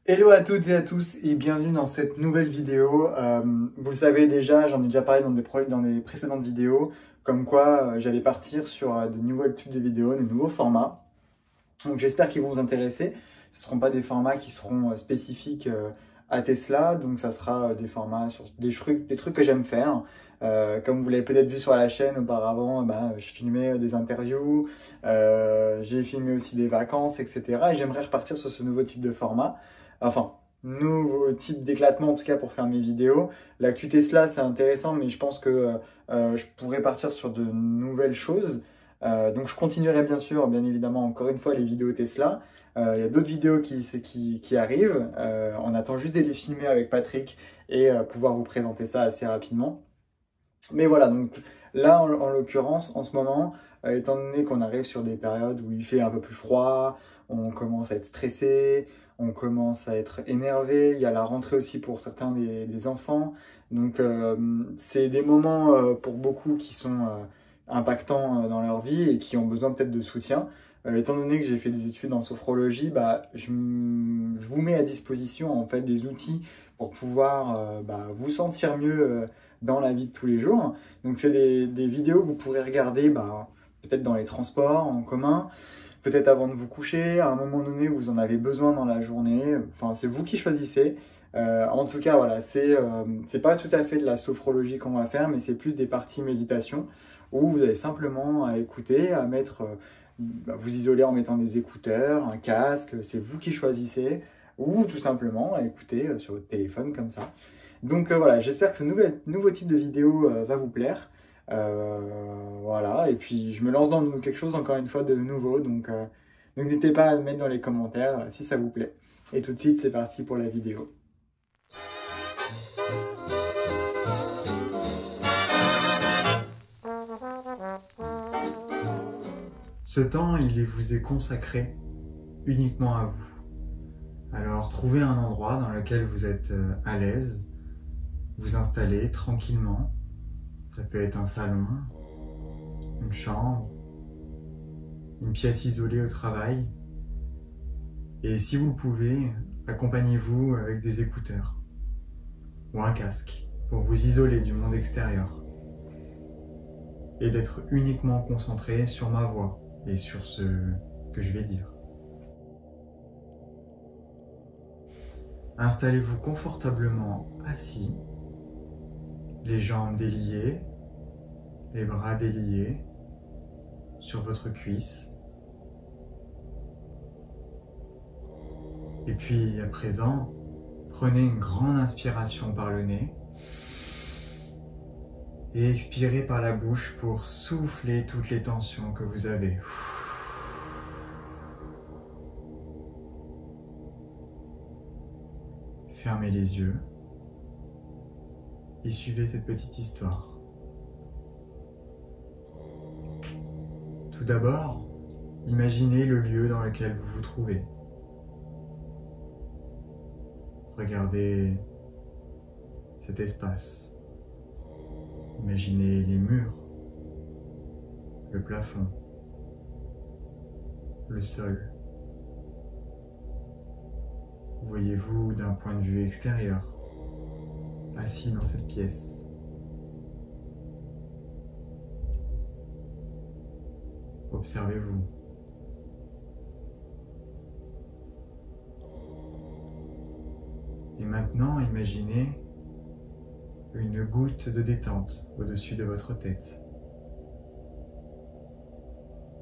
Hello à toutes et à tous et bienvenue dans cette nouvelle vidéo. Vous le savez déjà, j'en ai déjà parlé dans des précédentes vidéos, comme quoi j'allais partir sur de nouveaux types de vidéos, de nouveaux formats. Donc j'espère qu'ils vont vous intéresser. Ce ne seront pas des formats qui seront spécifiques à Tesla, donc ça sera des formats sur des trucs que j'aime faire. Comme vous l'avez peut-être vu sur la chaîne auparavant, je filmais des interviews, j'ai filmé aussi des vacances, etc. Et j'aimerais repartir sur ce nouveau type de format. Enfin, nouveau type d'éclatement en tout cas pour faire mes vidéos. L'actu Tesla, c'est intéressant, mais je pense que je pourrais partir sur de nouvelles choses. Donc je continuerai bien évidemment, encore une fois, les vidéos Tesla. Il y a d'autres vidéos qui arrivent. On attend juste de les filmer avec Patrick et pouvoir vous présenter ça assez rapidement. Mais voilà, donc là, en l'occurrence, en ce moment, étant donné qu'on arrive sur des périodes où il fait un peu plus froid, on commence à être stressé, on commence à être énervé, il y a la rentrée aussi pour certains des enfants. Donc, c'est des moments pour beaucoup qui sont impactants dans leur vie et qui ont besoin peut-être de soutien. Étant donné que j'ai fait des études en sophrologie, je vous mets à disposition en fait des outils pour pouvoir vous sentir mieux dans la vie de tous les jours. Donc c'est des vidéos que vous pourrez regarder peut-être dans les transports en commun, peut-être avant de vous coucher, à un moment donné où vous en avez besoin dans la journée. Enfin, c'est vous qui choisissez. En tout cas, voilà, c'est pas tout à fait de la sophrologie qu'on va faire, mais c'est plus des parties méditation où vous avez simplement à écouter, à mettre, vous isoler en mettant des écouteurs, un casque, c'est vous qui choisissez, ou tout simplement à écouter sur votre téléphone comme ça. Donc voilà, j'espère que ce nouveau type de vidéo va vous plaire. Voilà, et puis je me lance dans quelque chose encore une fois de nouveau, donc n'hésitez pas à le mettre dans les commentaires si ça vous plaît. Et tout de suite, c'est parti pour la vidéo. Ce temps, il vous est consacré uniquement à vous. Alors trouvez un endroit dans lequel vous êtes à l'aise, vous installez tranquillement. Ça peut être un salon, une chambre, une pièce isolée au travail. Et si vous pouvez, accompagnez-vous avec des écouteurs ou un casque pour vous isoler du monde extérieur et d'être uniquement concentré sur ma voix et sur ce que je vais dire. Installez-vous confortablement assis, les jambes déliées, les bras déliés sur votre cuisse. Et puis à présent, prenez une grande inspiration par le nez et expirez par la bouche pour souffler toutes les tensions que vous avez. Fermez les yeux et suivez cette petite histoire. Tout d'abord, imaginez le lieu dans lequel vous vous trouvez. Regardez cet espace. Imaginez les murs, le plafond, le sol. Voyez-vous d'un point de vue extérieur, assis dans cette pièce. Observez-vous. Et maintenant, imaginez une goutte de détente au-dessus de votre tête.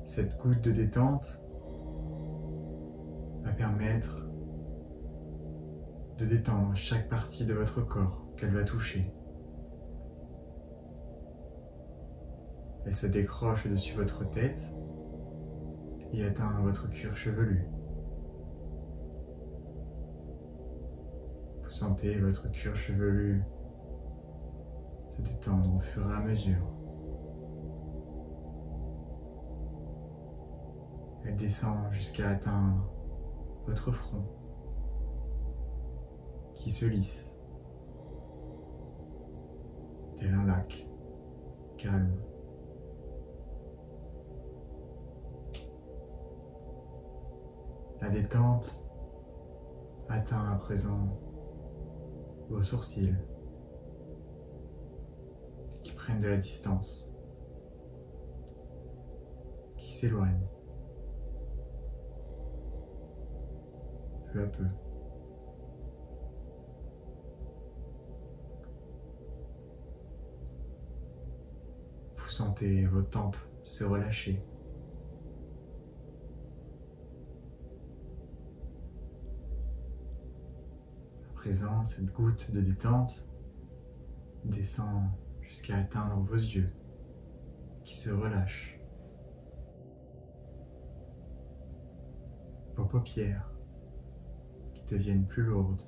Cette goutte de détente va permettre de détendre chaque partie de votre corps qu'elle va toucher. Elle se décroche au-dessus de votre tête et atteint votre cuir chevelu. Vous sentez votre cuir chevelu se détendre au fur et à mesure. Elle descend jusqu'à atteindre votre front qui se lisse, tel un lac calme. La détente atteint à présent vos sourcils qui prennent de la distance, qui s'éloignent peu à peu. Vous sentez vos tempes se relâcher. À présent, cette goutte de détente descend jusqu'à atteindre vos yeux qui se relâchent. Vos paupières qui deviennent plus lourdes.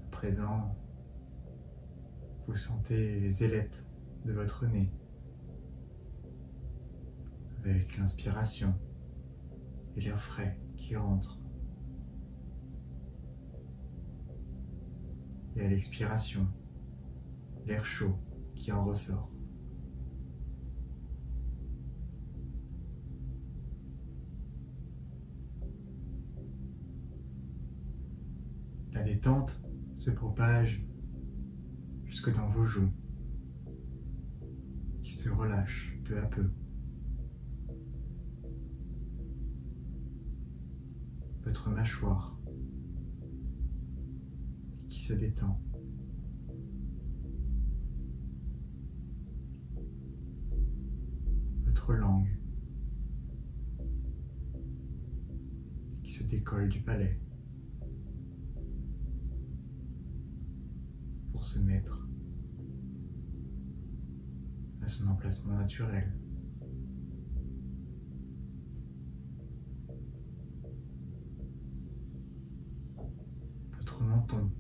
À présent, vous sentez les ailettes de votre nez avec l'inspiration et l'air frais qui rentre. Et à l'expiration, l'air chaud qui en ressort. La détente se propage jusque dans vos joues, qui se relâchent peu à peu. Votre mâchoire qui se détend. Votre langue qui se décolle du palais pour se mettre à son emplacement naturel. Votre menton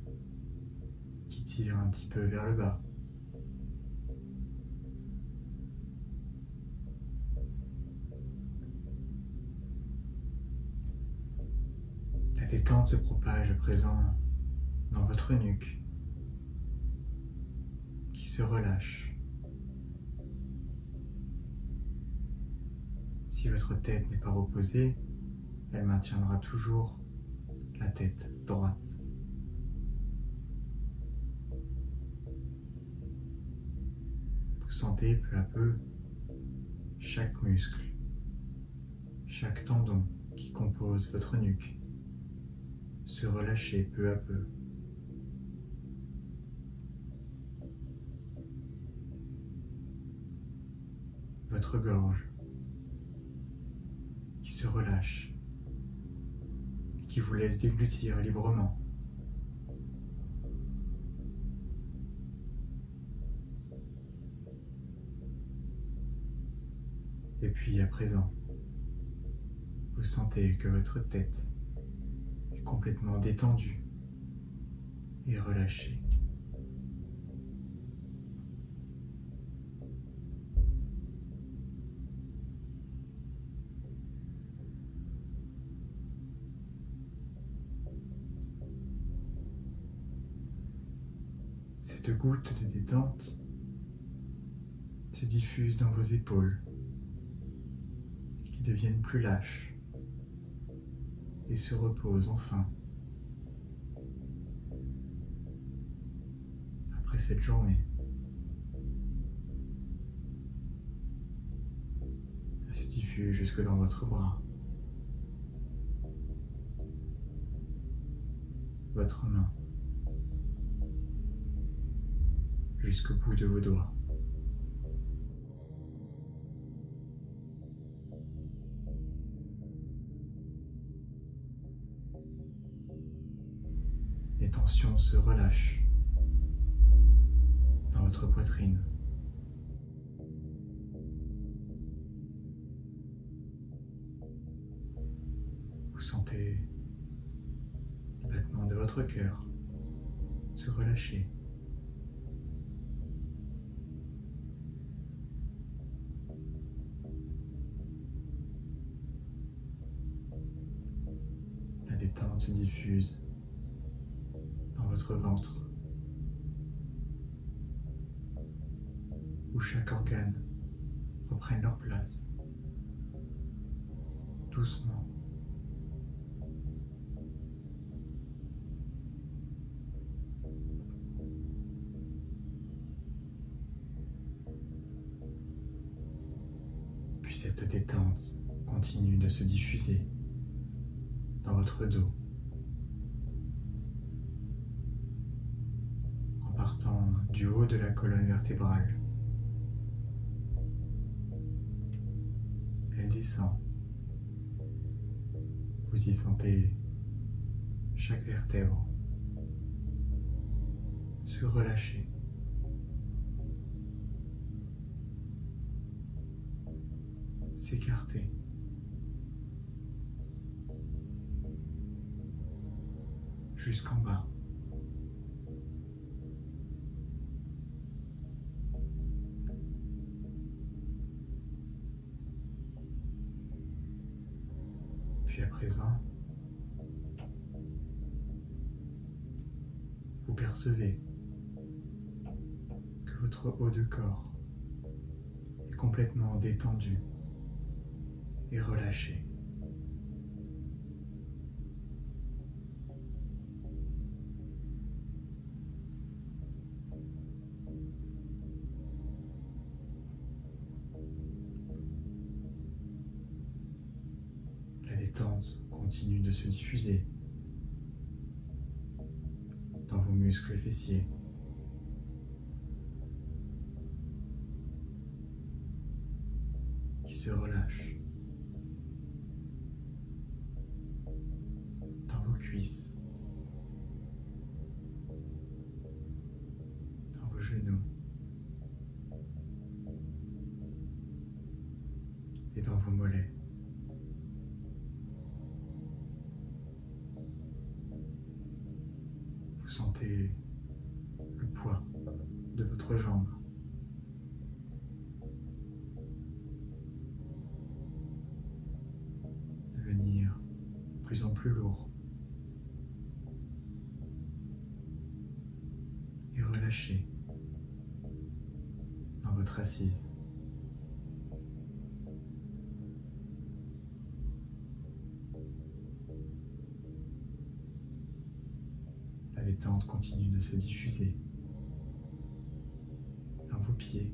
qui tire un petit peu vers le bas. La détente se propage à présent dans votre nuque qui se relâche. Si votre tête n'est pas reposée, elle maintiendra toujours la tête droite. Vous sentez peu à peu chaque muscle, chaque tendon qui compose votre nuque se relâcher peu à peu. Votre gorge qui se relâche et qui vous laisse déglutir librement. Et puis à présent, vous sentez que votre tête est complètement détendue et relâchée. Cette goutte de détente se diffuse dans vos épaules, qui deviennent plus lâches et se reposent enfin. Après cette journée, elle se diffuse jusque dans votre bras, votre main, jusqu'au bout de vos doigts. Les tensions se relâchent dans votre poitrine. Vous sentez les battements de votre cœur se relâcher. La détente se diffuse dans votre ventre, où chaque organe reprennent leur place, doucement. Puis cette détente continue de se diffuser dans votre dos, en partant du haut de la colonne vertébrale. Elle descend. Vous y sentez chaque vertèbre se relâcher. S'écarter. Jusqu'en bas. Puis à présent, vous percevez que votre haut de corps est complètement détendu et relâché. La détente continue de se diffuser dans vos muscles fessiers. Qui se relâchent. Dans vos cuisses. Dans vos genoux. Et dans vos mollets. Vous sentez le poids de votre jambe. Devenir de plus en plus lourd. Et relâcher dans votre assise. La détente continue de se diffuser dans vos pieds,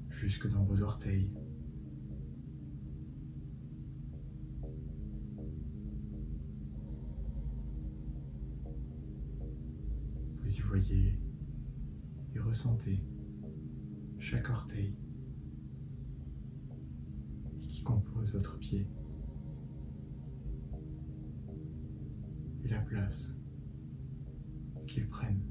jusque dans vos orteils. Vous y voyez et ressentez chaque orteil qui compose votre pied. Et la place qu'ils prennent.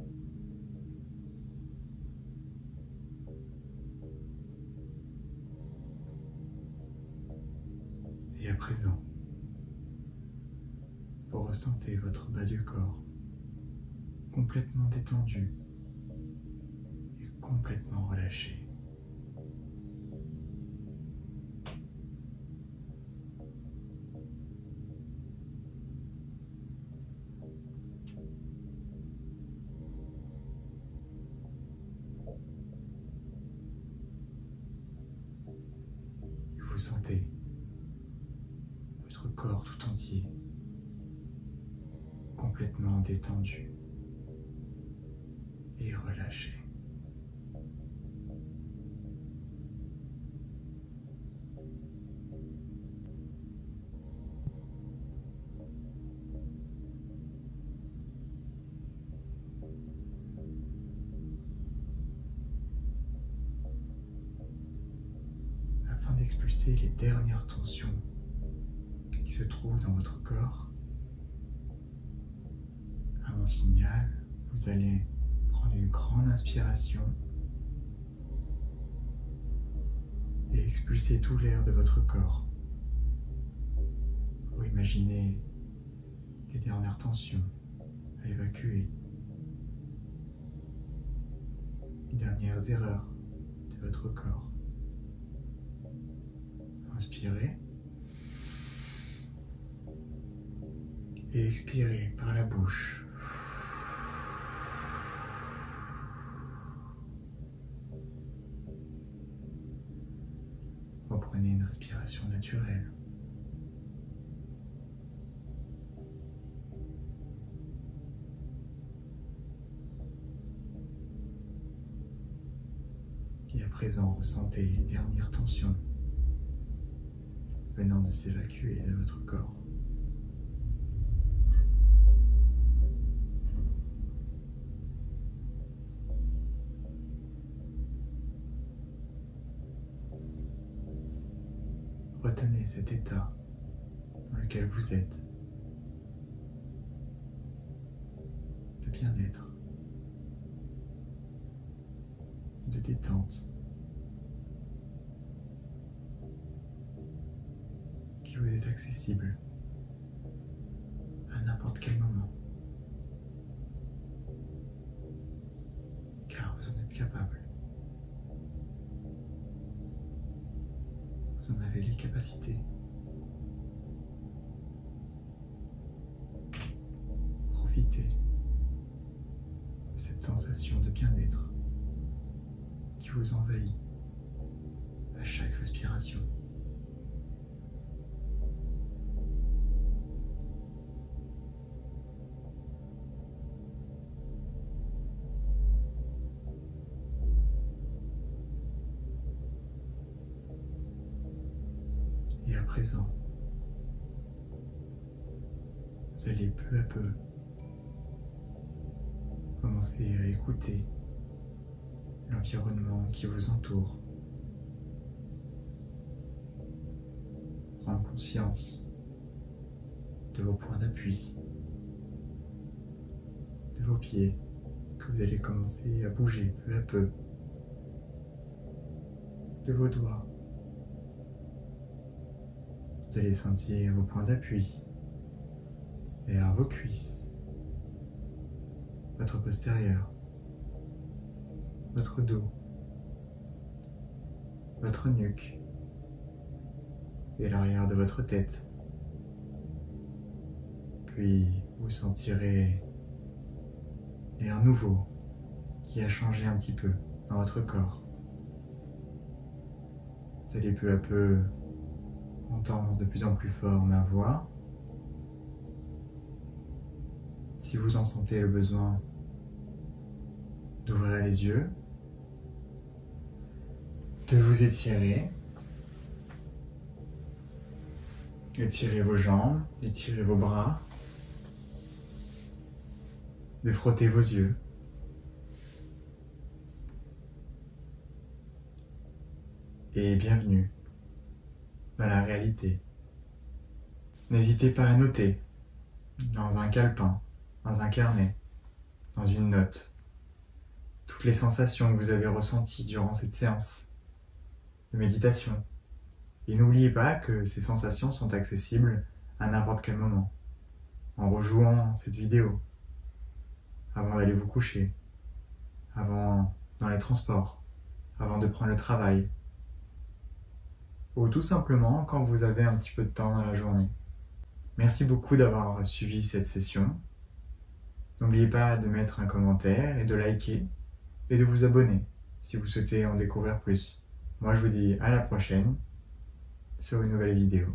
Et à présent, vous ressentez votre bas du corps complètement détendu et complètement relâché. Vous sentez votre corps tout entier complètement détendu et relâché. Afin d'expulser les dernières tensions qui se trouvent dans votre corps, à mon signal, vous allez prendre une grande inspiration et expulser tout l'air de votre corps pour imaginer les dernières tensions à évacuer, les dernières erreurs de votre corps. Inspirez et expirez par la bouche. respiration naturelle. Et à présent, ressentez les dernières tensions venant de s'évacuer de votre corps. Retenez cet état dans lequel vous êtes, de bien-être, de détente, qui vous est accessible à n'importe quel moment, car vous en êtes capable. Vous en avez les capacités. Profitez de cette sensation de bien-être qui vous envahit à chaque respiration. Et à présent, vous allez peu à peu commencer à écouter l'environnement qui vous entoure. Prendre conscience de vos points d'appui, de vos pieds, que vous allez commencer à bouger peu à peu, de vos doigts. Vous allez sentir vos points d'appui derrière vos cuisses, votre postérieur, votre dos, votre nuque et l'arrière de votre tête. Puis vous sentirez l'air nouveau qui a changé un petit peu dans votre corps. Vous allez peu à peu entendre de plus en plus fort ma voix. Si vous en sentez le besoin, d'ouvrir les yeux, de vous étirer, étirez vos jambes, étirez vos bras, de frotter vos yeux. Et bienvenue dans la réalité. N'hésitez pas à noter dans un calepin, dans un carnet, dans une note, toutes les sensations que vous avez ressenties durant cette séance de méditation. Et n'oubliez pas que ces sensations sont accessibles à n'importe quel moment, en rejouant cette vidéo, avant d'aller vous coucher, dans les transports, avant de prendre le travail, ou tout simplement quand vous avez un petit peu de temps dans la journée. Merci beaucoup d'avoir suivi cette session. N'oubliez pas de mettre un commentaire et de liker et de vous abonner si vous souhaitez en découvrir plus. Moi je vous dis à la prochaine sur une nouvelle vidéo.